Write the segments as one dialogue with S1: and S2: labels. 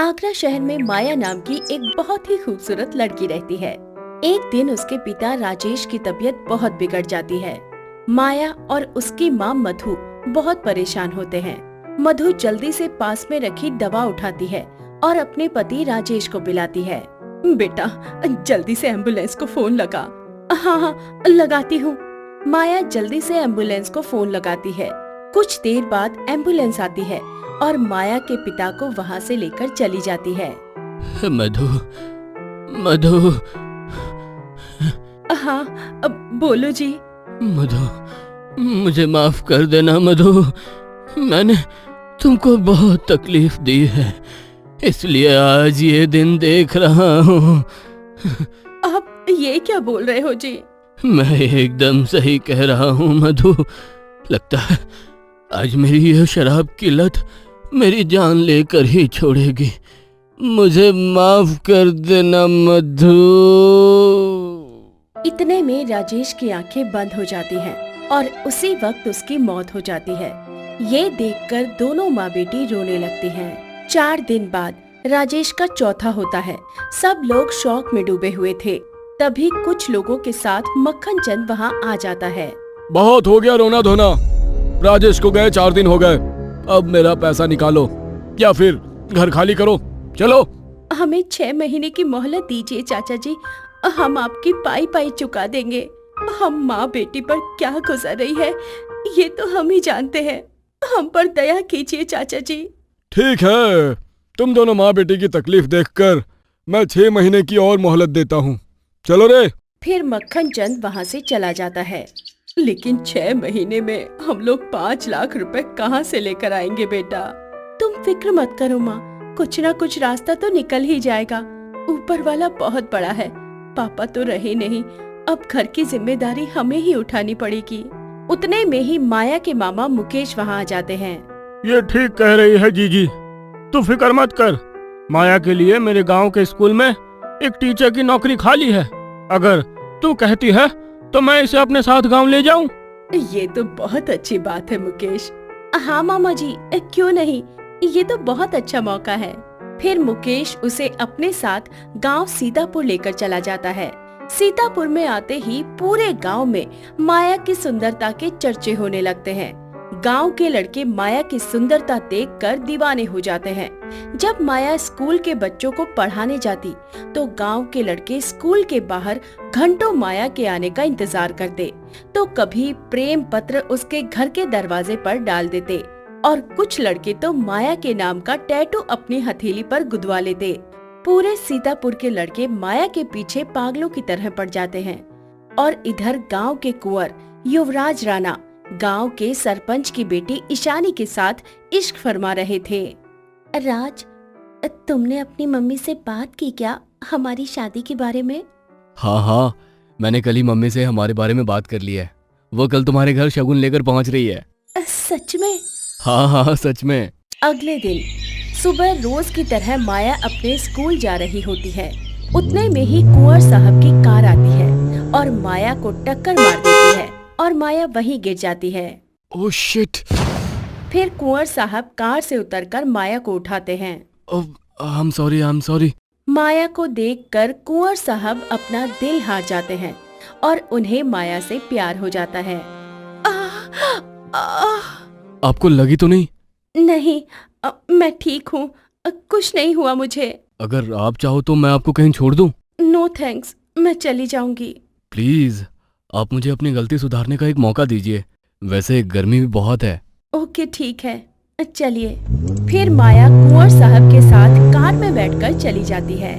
S1: आगरा शहर में माया नाम की एक बहुत ही खूबसूरत लड़की रहती है। एक दिन उसके पिता राजेश की तबीयत बहुत बिगड़ जाती है। माया और उसकी माँ मधु बहुत परेशान होते हैं। मधु जल्दी से पास में रखी दवा उठाती है और अपने पति राजेश को बुलाती है। बेटा, जल्दी से एम्बुलेंस को फोन लगा। हाँ हाँ, लगाती हूँ। माया जल्दी से एम्बुलेंस को फोन लगाती है। कुछ देर बाद एम्बुलेंस आती है और माया के पिता को वहाँ से लेकर चली जाती है।
S2: मधु, मधु,
S1: हाँ, अब बोलो जी।
S2: मधु, मुझे माफ कर देना मधु। मैंने तुमको बहुत तकलीफ दी है, इसलिए आज ये दिन देख रहा हूँ।
S1: आप ये क्या बोल रहे हो जी?
S2: मैं एकदम सही कह रहा हूँ मधु। लगता है आज मेरी यह शराब की लत मेरी जान लेकर ही छोड़ेगी। मुझे माफ कर देना मधु।
S1: इतने में राजेश की आंखें बंद हो जाती हैं और उसी वक्त उसकी मौत हो जाती है। ये देखकर दोनों माँ बेटी रोने लगती हैं। 4 दिन बाद राजेश का चौथा होता है। सब लोग शौक में डूबे हुए थे। तभी कुछ लोगों के साथ मक्खन चंद वहाँ आ जाता है।
S3: बहुत हो गया रोना धोना। राजेश को गए 4 दिन हो गए। अब मेरा पैसा निकालो या फिर घर खाली करो। चलो।
S1: हमें 6 महीने की मोहलत दीजिए चाचा जी, हम आपकी पाई पाई चुका देंगे। हम माँ बेटी पर क्या गुजर रही है ये तो हम ही जानते हैं। हम पर दया कीजिए चाचा जी।
S3: ठीक है, तुम दोनों माँ बेटी की तकलीफ देखकर मैं 6 महीने की और मोहलत देता हूँ। चलो रे।
S1: फिर मक्खन चंद वहाँ से चला जाता है। लेकिन 6 महीने में हम लोग 5 लाख रुपए कहाँ से लेकर आएंगे बेटा? तुम फिक्र मत करो माँ, कुछ ना कुछ रास्ता तो निकल ही जाएगा। ऊपर वाला बहुत बड़ा है। पापा तो रहे नहीं, अब घर की जिम्मेदारी हमें ही उठानी पड़ेगी। उतने में ही माया के मामा मुकेश वहाँ आ जाते हैं।
S3: ये ठीक कह रही है जीजी, तू फिक्र मत कर। माया के लिए मेरे गांव के स्कूल में एक टीचर की नौकरी खाली है। अगर तू कहती है तो मैं इसे अपने साथ गांव ले जाऊं।
S1: ये तो बहुत अच्छी बात है मुकेश। हाँ मामा जी, क्यों नहीं, ये तो बहुत अच्छा मौका है। फिर मुकेश उसे अपने साथ गांव सीतापुर लेकर चला जाता है। सीतापुर में आते ही पूरे गांव में माया की सुंदरता के चर्चे होने लगते हैं। गांव के लड़के माया की सुंदरता देखकर दीवाने हो जाते हैं। जब माया स्कूल के बच्चों को पढ़ाने जाती तो गांव के लड़के स्कूल के बाहर घंटों माया के आने का इंतजार करते। तो कभी प्रेम पत्र उसके घर के दरवाजे पर डाल देते और कुछ लड़के तो माया के नाम का टैटू अपनी हथेली पर गुदवा लेते। पूरे सीतापुर के लड़के माया के पीछे पागलों की तरह पड़ जाते हैं। और इधर गांव के कुंवर युवराज राणा गांव के सरपंच की बेटी ईशानी के साथ इश्क फरमा रहे थे। राज, तुमने अपनी मम्मी से बात की क्या हमारी शादी के बारे में?
S2: हाँ, मैंने कल ही मम्मी से हमारे बारे में बात कर ली है। वो कल तुम्हारे घर शगुन लेकर पहुंच रही है।
S1: सच में?
S2: हाँ, सच में।
S1: अगले दिन सुबह रोज की तरह माया अपने स्कूल जा रही होती है। उतने में ही कुंवर साहब की कार आती है और माया को टक्कर मार देती है और माया वहीं गिर जाती है।
S2: Oh shit.
S1: फिर कुंवर साहब कार से उतरकर माया को उठाते हैं।
S2: I am sorry.
S1: माया को देखकर कुंवर साहब अपना दिल हार जाते हैं और उन्हें माया से प्यार हो जाता है।
S2: आपको लगी तो नहीं?
S1: नहीं, मैं ठीक हूँ, कुछ नहीं हुआ मुझे।
S2: अगर आप चाहो तो मैं आपको कहीं छोड़ दूं?
S1: नो थैंक्स, मैं चली जाऊंगी।
S2: प्लीज, आप मुझे अपनी गलती सुधारने का एक मौका दीजिए। वैसे गर्मी भी बहुत है।
S1: ओके ठीक है, चलिए। फिर माया कुंवर साहब के साथ कार में बैठकर चली जाती है।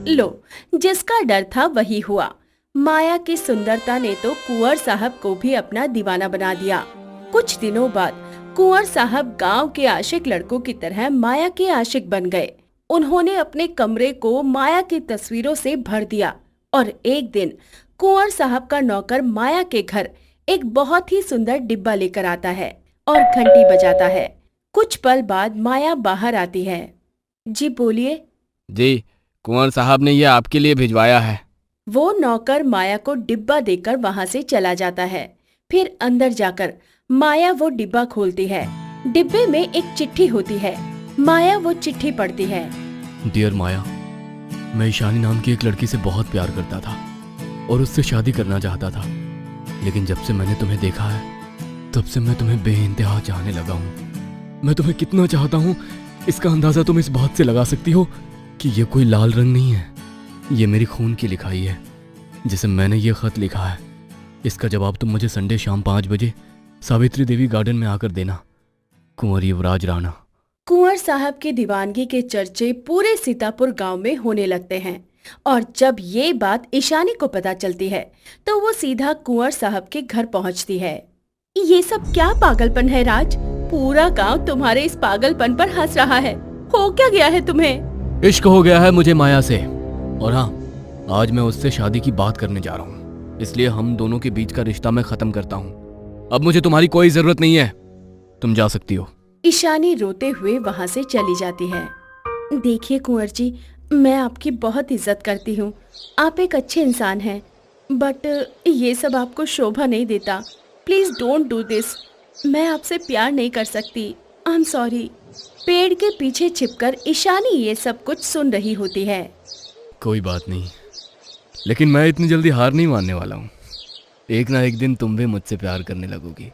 S1: लो, जिसका डर था वही हुआ। माया की सुंदरता ने तो कुंवर साहब को भी अपना दीवाना बना दिया। कुछ दिनों बाद कुंवर साहब गांव के आशिक लड़कों की तरह माया के आशिक बन गए। उन्होंने अपने कमरे को माया की तस्वीरों से भर दिया और एक दिन कुंवर साहब का नौकर माया के घर एक बहुत ही सुंदर डिब्बा लेकर आता है और घंटी बजाता है। कुछ पल बाद माया बाहर आती है। जी बोलिए।
S2: जी, कुंवर साहब ने ये आपके लिए भिजवाया है।
S1: वो नौकर माया को डिब्बा देकर वहाँ से चला जाता है। फिर अंदर जाकर माया वो डिब्बा खोलती है। डिब्बे में एक चिट्ठी होती है। माया वो चिट्ठी पढ़ती है।
S2: डियर माया, मैं ईशानी नाम की एक लड़की से बहुत प्यार करता था और उससे शादी करना चाहता था, लेकिन जब से मैंने तुम्हें देखा है तब से मैं तुम्हें बेइंतहा चाहने लगा हूँ। मैं तुम्हें कितना चाहता हूँ इसका अंदाज़ा तुम इस बात से लगा सकती हो कि ये कोई लाल रंग नहीं है, ये मेरी खून की लिखाई है जिसे मैंने ये खत लिखा है। इसका जवाब तुम मुझे संडे शाम 5 बजे सावित्री देवी गार्डन में आकर देना। कुंवर युवराज राणा।
S1: कुंवर साहब की दीवानगी के चर्चे पूरे सीतापुर गांव में होने लगते हैं और जब ये बात ईशानी को पता चलती है तो वो सीधा कुंवर साहब के घर पहुंचती है। ये सब क्या पागलपन है राज? पूरा गांव तुम्हारे इस पागलपन पर हंस रहा है। हो क्या गया है तुम्हें?
S2: इश्क हो गया है मुझे माया से, और हाँ, आज मैं उससे शादी की बात करने जा रहा हूँ, इसलिए हम दोनों के बीच का रिश्ता मैं खत्म करता हूँ। अब मुझे तुम्हारी कोई जरूरत नहीं है, तुम जा सकती हो।
S1: ईशानी रोते हुए वहां से चली जाती है। देखिए कुंवर जी, मैं आपकी बहुत इज्जत करती हूँ, आप एक अच्छे इंसान हैं, बट ये सब आपको शोभा नहीं देता। Please don't do this. मैं आपसे प्यार नहीं कर सकती। I am sorry. पेड़ के पीछे छिपकर ईशानी ये सब कुछ सुन रही होती है।
S2: कोई बात नहीं, लेकिन मैं इतनी जल्दी हार नहीं मानने वाला हूँ। एक ना एक दिन तुम भी मुझसे प्यार करने लगोगी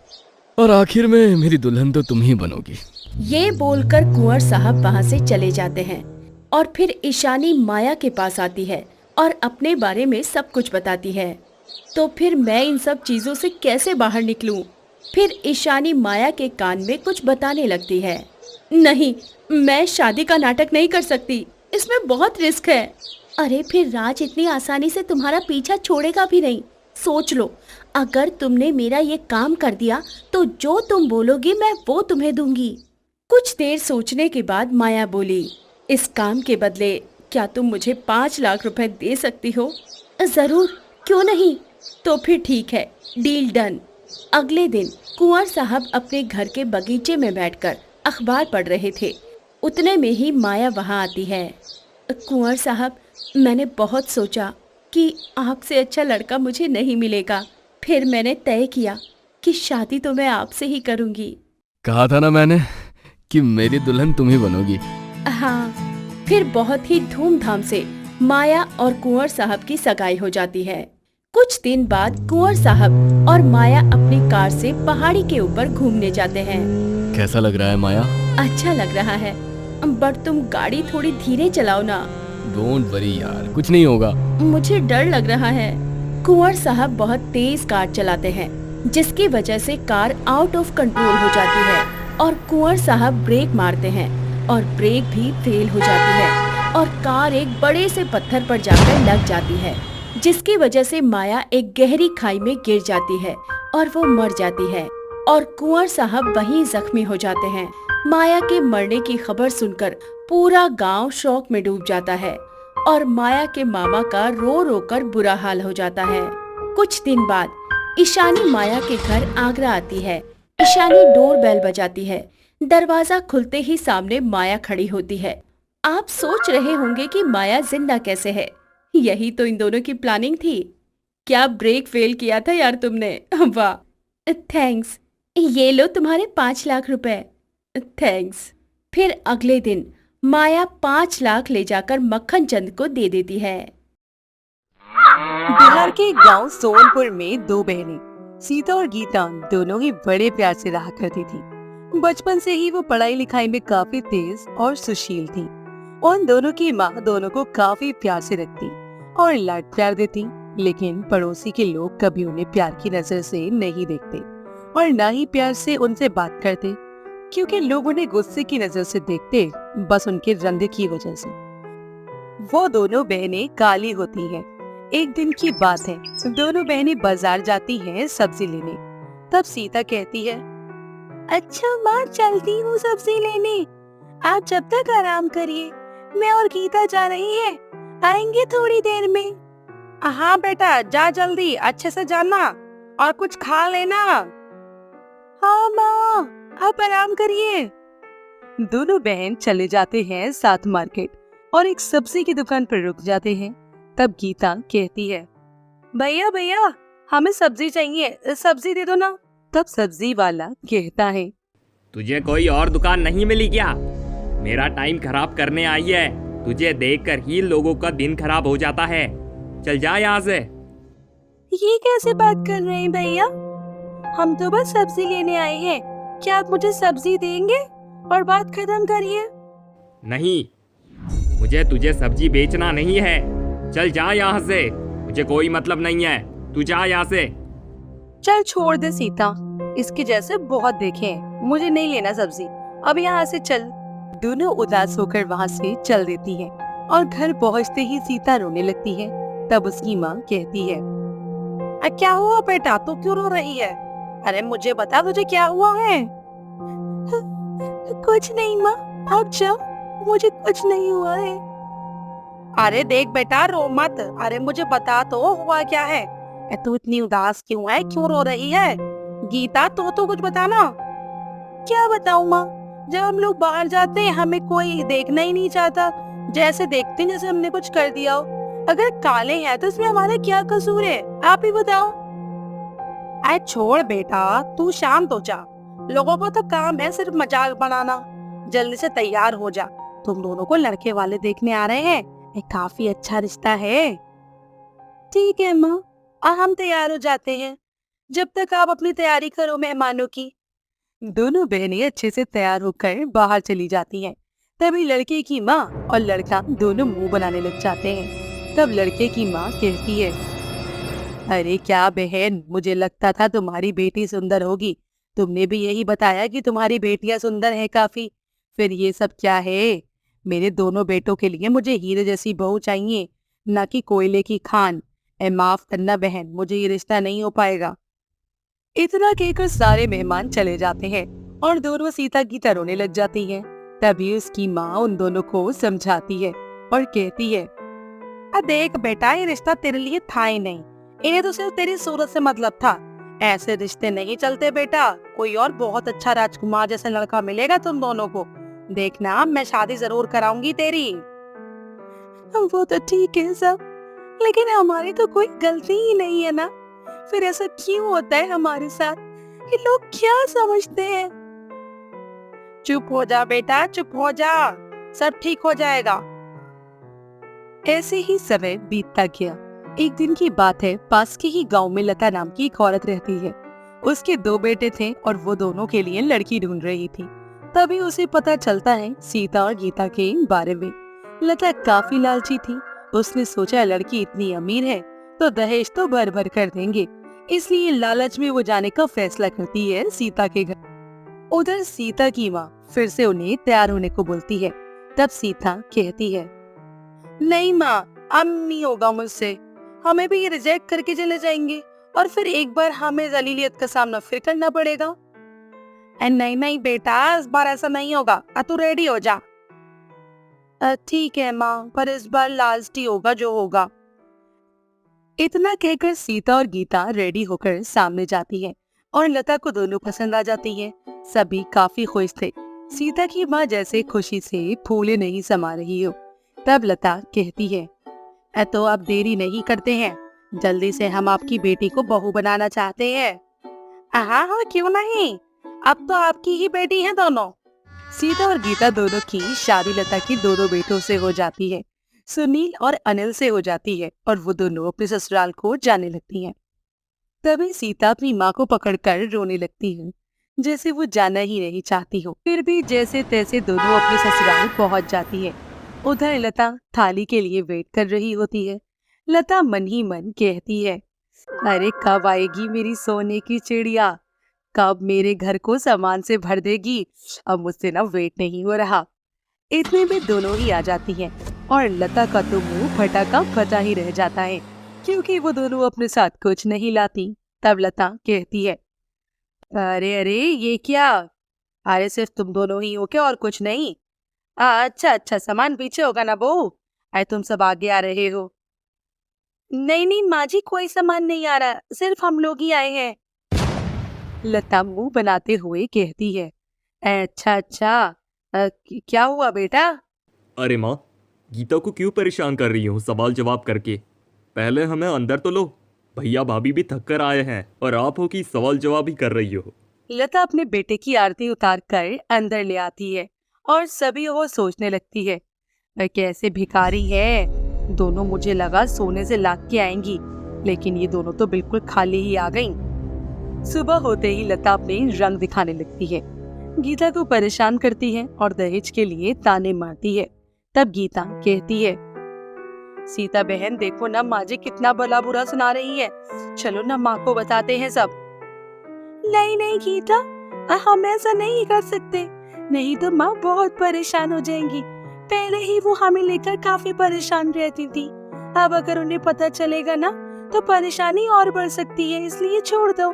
S2: और आखिर में मेरी दुल्हन तो तुम ही बनोगी।
S1: ये बोलकर कुंवर साहब वहाँ से चले जाते हैं और फिर ईशानी माया के पास आती है और अपने बारे में सब कुछ बताती है। तो फिर मैं इन सब चीजों से कैसे बाहर निकलूं? फिर ईशानी माया के कान में कुछ बताने लगती है। नहीं, मैं शादी का नाटक नहीं कर सकती, इसमें बहुत रिस्क है। अरे फिर राज इतनी आसानी से तुम्हारा पीछा छोड़ेगा भी नहीं। सोच लो, अगर तुमने मेरा ये काम कर दिया तो जो तुम बोलोगी मैं वो तुम्हें दूंगी। कुछ देर सोचने के बाद माया बोली, इस काम के बदले क्या तुम मुझे 5 लाख रुपए दे सकती हो? जरूर, क्यों नहीं। तो फिर ठीक है, डील डन। अगले दिन कुंवर साहब अपने घर के बगीचे में बैठकर अखबार पढ़ रहे थे। उतने में ही माया वहां आती है। कुंवर साहब, मैंने बहुत सोचा कि आपसे अच्छा लड़का मुझे नहीं मिलेगा। फिर मैंने तय किया कि शादी तो मैं आपसे ही करूंगी।
S2: कहा था ना मैंने कि मेरी दुल्हन तुम ही बनोगी।
S1: हाँ, फिर बहुत ही धूमधाम से माया और कुंवर साहब की सगाई हो जाती है। कुछ दिन बाद कुंवर साहब और माया अपनी कार से पहाड़ी के ऊपर घूमने जाते हैं।
S2: कैसा लग रहा है माया?
S1: अच्छा लग रहा है, बट तुम गाड़ी थोड़ी धीरे चलाओ ना।
S2: डोंट वरी यार, कुछ नहीं होगा।
S1: मुझे डर लग रहा है। कुंवर साहब बहुत तेज कार चलाते हैं, जिसकी वजह से कार आउट ऑफ कंट्रोल हो जाती है और कुंवर साहब ब्रेक मारते हैं और ब्रेक भी फेल हो जाती है और कार एक बड़े से पत्थर पर जाकर लग जाती है, जिसकी वजह से माया एक गहरी खाई में गिर जाती है और वो मर जाती है और कुंवर साहब वहीं जख्मी हो जाते हैं। माया के मरने की खबर सुनकर पूरा गांव शौक में डूब जाता है और माया के मामा का रो रो कर बुरा हाल हो जाता है। कुछ दिन बाद ईशानी माया के घर आगरा आती है। ईशानी डोर बेल बजाती है। दरवाजा खुलते ही सामने माया खड़ी होती है। आप सोच रहे होंगे कि माया जिंदा कैसे है। यही तो इन दोनों की प्लानिंग थी। क्या ब्रेक फेल किया था यार तुमने? वाह, थैंक्स। ये लो तुम्हारे 5 लाख रुपए। थैंक्स। फिर अगले दिन माया 5 लाख ले जाकर मक्खन चंद को दे देती है।
S4: बिहार के गांव सोनपुर में 2 बहनें सीता और गीता दोनों ही बड़े प्यार से रहा करती थी। बचपन से ही वो पढ़ाई लिखाई में काफी तेज और सुशील थी। उन दोनों की माँ दोनों को काफी प्यार से रखती और लाड प्यार देती, लेकिन पड़ोसी के लोग कभी उन्हें प्यार की नजर से नहीं देखते और न ही प्यार से उनसे बात करते, क्योंकि लोग उन्हें गुस्से की नजर से देखते, बस उनके रंग की वजह से। वो दोनों बहनें काली होती हैं। एक दिन की बात है, दोनों बहनें बाजार जाती हैं सब्जी लेने। तब सीता कहती है, अच्छा माँ, चलती हूँ सब्जी लेने, आप जब तक आराम करिए, मैं और गीता जा रही है, आएंगे थोड़ी देर में। हाँ बेटा, जा जल्दी, अच्छे से जाना और कुछ खा लेना। हाँ माँ, आप आराम करिए। दोनों बहन चले जाते हैं साथ मार्केट और एक सब्जी की दुकान पर रुक जाते हैं। तब गीता कहती है, भैया भैया, हमें सब्जी चाहिए, सब्जी दे दो ना। तब सब्जी वाला कहता है,
S5: तुझे कोई और दुकान नहीं मिली क्या? मेरा टाइम खराब करने आई है तुझे देखकर ही लोगों का दिन खराब हो जाता है। चल जा यहाँ से।
S4: ये कैसे बात कर रहे हैं भैया? हम तो बस सब्जी लेने आए हैं। क्या आप मुझे सब्जी देंगे? और बात खत्म करिए।
S5: नहीं, मुझे तुझे सब्जी बेचना नहीं है। चल जा यहाँ से, मुझे कोई मतलब नहीं है। तू जा यहाँ से।
S4: चल छोड़ दे सीता, इसके जैसे बहुत देखे हैं। मुझे नहीं लेना सब्जी, अब यहाँ से चल। दोनों उदास होकर वहाँ से चल देती हैं और घर पहुँचते ही सीता रोने लगती है। तब उसकी माँ कहती है, क्या हुआ बेटा, तू क्यों रो रही है? अरे मुझे बता, तुझे क्या हुआ है? कुछ नहीं माँ, आप जाओ, मुझे कुछ नहीं हुआ है। अरे देख बेटा, रो मत। अरे मुझे बता तो, हुआ क्या है? तू इतनी उदास क्यों है? क्यों रो रही है? गीता, तो कुछ बताना। क्या बताऊं माँ? जब हम लोग बाहर जाते हैं हमें कोई देखना ही नहीं चाहता। जैसे देखते हैं जैसे हमने कुछ कर दिया हो। अगर काले हैं तो इसमें हमारा क्या कसूर है? आप ही बताओ। अरे छोड़ बेटा, तू शांत हो जा। लोगों को तो काम है सिर्फ मजाक बनाना। जल्दी से तैयार हो जा, तुम दोनों को लड़के वाले देखने आ रहे हैं। काफी अच्छा रिश्ता है। ठीक है माँ, हम तैयार हो जाते हैं। जब तक आप अपनी तैयारी करो मेहमानों की। दोनों बहनें अच्छे से तैयार होकर बाहर चली जाती हैं। तभी लड़के की माँ और लड़का दोनों मुंह बनाने लग जाते हैं। तब लड़के की माँ कहती है, अरे क्या बहन, मुझे लगता था तुम्हारी बेटी सुंदर होगी। तुमने भी यही बताया कि तुम्हारी बेटियां सुंदर है काफी। फिर ये सब क्या है? मेरे दोनों बेटों के लिए मुझे हीरे जैसी बहू चाहिए, न कि कोयले की खान। माफ करना बहन, मुझे ये रिश्ता नहीं हो पाएगा। इतना कहकर सारे मेहमान चले जाते हैं और दोनों सीता की तरह रोने लग जाती हैं। तभी उसकी माँ उन दोनों को समझाती है और कहती है, देख बेटा, ये रिश्ता तेरे लिए था ही नहीं। इन्हें तो सिर्फ तेरी सूरत से मतलब था। ऐसे रिश्ते नहीं चलते बेटा। कोई और बहुत अच्छा राजकुमार जैसा लड़का मिलेगा तुम दोनों को। देखना, मैं शादी जरूर कराऊंगी तेरी। वो तो ठीक है सब, लेकिन हमारी तो कोई गलती ही नहीं है ना। फिर ऐसा क्यों होता है हमारे साथ? कि लोग क्या समझते हैं? चुप हो जा बेटा, चुप हो जा, सब ठीक हो जाएगा। ऐसे ही समय बीतता गया। एक दिन की बात है, पास के ही गांव में लता नाम की एक औरत रहती है। उसके 2 बेटे थे और वो दोनों के लिए लड़की ढूंढ रही थी। तभी उसे पता चलता है सीता और गीता के बारे में। लता काफी लालची थी। उसने सोचा लड़की इतनी अमीर है तो दहेज तो भर भर कर देंगे, इसलिए लालच में वो जाने का फैसला करती है सीता के घर। उधर सीता की माँ फिर से उन्हें तैयार होने को बोलती है। तब सीता कहती है, नहीं माँ, अब नहीं होगा मुझसे। हमें भी ये रिजेक्ट करके चले जाएंगे और फिर एक बार हमें जलीलियत का सामना फिर करना पड़ेगा। नहीं नहीं बेटा, इस बार ऐसा नहीं होगा। तू रेडी हो जा। ठीक है माँ, पर इस बार लास्ट ही होगा जो होगा। इतना कहकर सीता और गीता रेडी होकर सामने जाती हैं और लता को दोनों पसंद आ जाती हैं। सभी काफी खुश थे। सीता की माँ जैसे खुशी से फूले नहीं समा रही हो। तब लता कहती है, तो अब देरी नहीं करते हैं, जल्दी से हम आपकी बेटी को बहू बनाना चाहते हैं। हाँ हाँ, क्यों नहीं, अब तो आपकी ही बेटी है दोनों। सीता और गीता दोनों की शादी लता की दोनों बेटों से हो जाती है। सुनील और अनिल से हो जाती है और वो दोनों अपने ससुराल को जाने लगती हैं। तभी सीता अपनी माँ को पकड़कर रोने लगती है, जैसे वो जाना ही नहीं चाहती हो। फिर भी जैसे तैसे दोनों अपने ससुराल पहुँच जाती है। उधर लता थाली के लिए वेट कर रही होती है। लता मन ही मन कहती है, अरे कब आएगी मेरी सोने की चिड़िया, कब मेरे घर को सामान से भर देगी। अब मुझसे ना वेट नहीं हो रहा। इतने में दोनों ही आ जाती हैं और लता का तो मुंह फटा का फटा ही रह जाता है, क्योंकि वो दोनों अपने साथ कुछ नहीं लाती। तब लता कहती है, अरे अरे ये क्या? अरे सिर्फ तुम दोनों ही हो क्या, और कुछ नहीं? अच्छा अच्छा, सामान पीछे होगा ना बहू। अरे तुम सब आगे आ रहे हो। नहीं नहीं माँ जी, कोई सामान नहीं आ रहा, सिर्फ हम लोग ही आए हैं। लता मुंह बनाते हुए कहती है, अच्छा अच्छा, क्या हुआ बेटा?
S5: अरे माँ, गीता को क्यों परेशान कर रही हो सवाल जवाब करके? पहले हमें अंदर तो लो, भैया भाभी भी थक कर आए हैं और आप हो कि सवाल जवाब ही कर रही हो।
S4: लता अपने बेटे की आरती उतार कर अंदर ले आती है और सभी वो सोचने लगती है, वह कैसे भिखारी है। दोनों मुझे लगा सोने से लाग के आएंगी, लेकिन ये दोनों तो बिल्कुल खाली ही आ गईं। सुबह होते ही लता अपने रंग दिखाने लगती है, गीता को परेशान करती है और दहेज के लिए ताने मारती है। तब गीता कहती है, सीता बहन देखो ना, माँ जी कितना भला बुरा सुना रही है, चलो ना माँ को बताते हैं सब। नहीं नहीं गीता, हम ऐसा नहीं कर सकते, नहीं तो माँ बहुत परेशान हो जाएंगी। पहले ही वो हमें लेकर काफी परेशान रहती थी, अब अगर उन्हें पता चलेगा ना तो परेशानी और बढ़ सकती है, इसलिए छोड़ दो।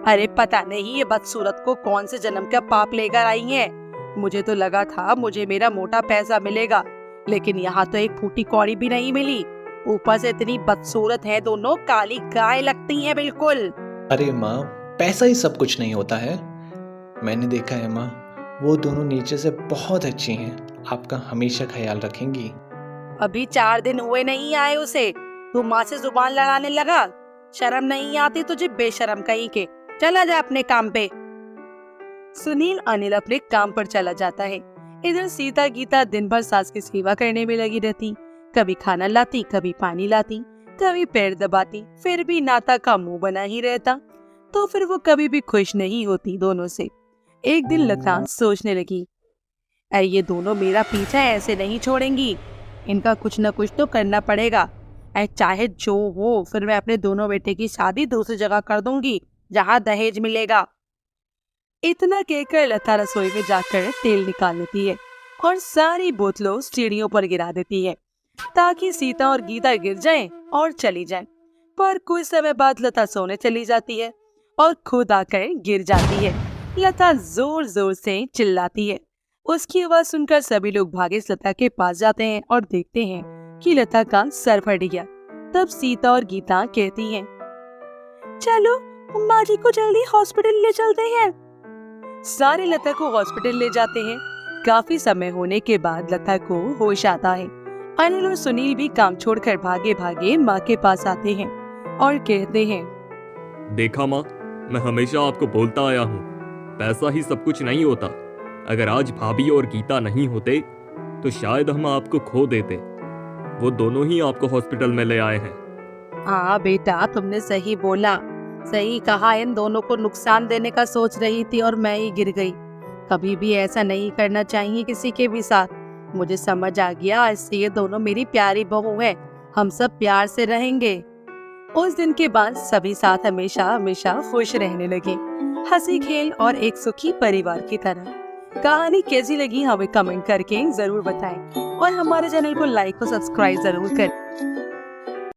S4: अरे पता नहीं ये बदसूरत को कौन से जन्म का पाप लेकर आई है। मुझे तो लगा था मुझे मेरा मोटा पैसा मिलेगा, लेकिन यहाँ तो एक फूटी कौड़ी भी नहीं मिली। ऊपर से इतनी बदसूरत है, दोनों काली गाय लगती हैं बिल्कुल।
S6: अरे माँ, पैसा ही सब कुछ नहीं होता है। मैंने देखा है माँ, वो दोनों नीचे से बहुत अच्छी हैं, आपका हमेशा ख्याल रखेंगी।
S4: अभी 4 दिन हुए नहीं आए उसे, तू माँ से जुबान लड़ाने लगा। शर्म नहीं आती तुझे बेशरम कहीं के। चला जा अपने काम पे। सुनील अनिल अपने काम पर चला जाता है। इधर सीता गीता दिन भर सास की सेवा करने में लगी रहती। कभी खाना लाती, कभी पानी लाती, कभी पैर दबाती, फिर भी नाता का मुंह बना ही रहता। तो फिर वो कभी भी खुश नहीं होती दोनों से। एक दिन लता सोचने लगी, अरे ये दोनों मेरा पीछा ऐसे नहीं छोड़ेंगी, इनका कुछ न कुछ तो करना पड़ेगा। अरे चाहे जो हो, फिर मैं अपने दोनों बेटे की शादी दूसरी जगह कर दूंगी जहाँ दहेज मिलेगा। इतना कहकर लता रसोई में जाकर तेल निकाल लेती है और सारी बोतलों सीढ़ियों पर गिरा देती है ताकि सीता और गीता गिर जाएं और चली जाएं। पर कुछ समय बाद लता सोने चली जाती है और खुद आकर गिर जाती है। लता जोर जोर से चिल्लाती है। उसकी आवाज सुनकर सभी लोग भागे लता के पास जाते हैं और देखते हैं कि लता का सर फट गया। तब सीता और गीता कहती हैं, चलो माँ जी को जल्दी हॉस्पिटल ले चलते हैं। सारे लता को हॉस्पिटल ले जाते हैं। काफी समय होने के बाद लता को होश आता है। अनिल और सुनील भी काम छोड़कर भागे भागे माँ के पास आते हैं और कहते हैं,
S5: देखा माँ, मैं हमेशा आपको बोलता आया हूँ, पैसा ही सब कुछ नहीं होता। अगर आज भाभी और गीता नहीं होते तो शायद हम आपको खो देते। वो दोनों ही आपको हॉस्पिटल में ले आए हैं।
S4: हाँ बेटा, तुमने सही बोला, सही कहा। इन दोनों को नुकसान देने का सोच रही थी और मैं ही गिर गई। कभी भी ऐसा नहीं करना चाहिए किसी के भी साथ। मुझे समझ आ गया, इससे ये दोनों मेरी प्यारी बहू है, हम सब प्यार से रहेंगे। उस दिन के बाद सभी साथ हमेशा हमेशा खुश रहने लगे, हंसी खेल और एक सुखी परिवार की तरह। कहानी कैसी लगी हमें कमेंट करके जरूर बताएं और हमारे चैनल को लाइक और सब्सक्राइब जरूर करें।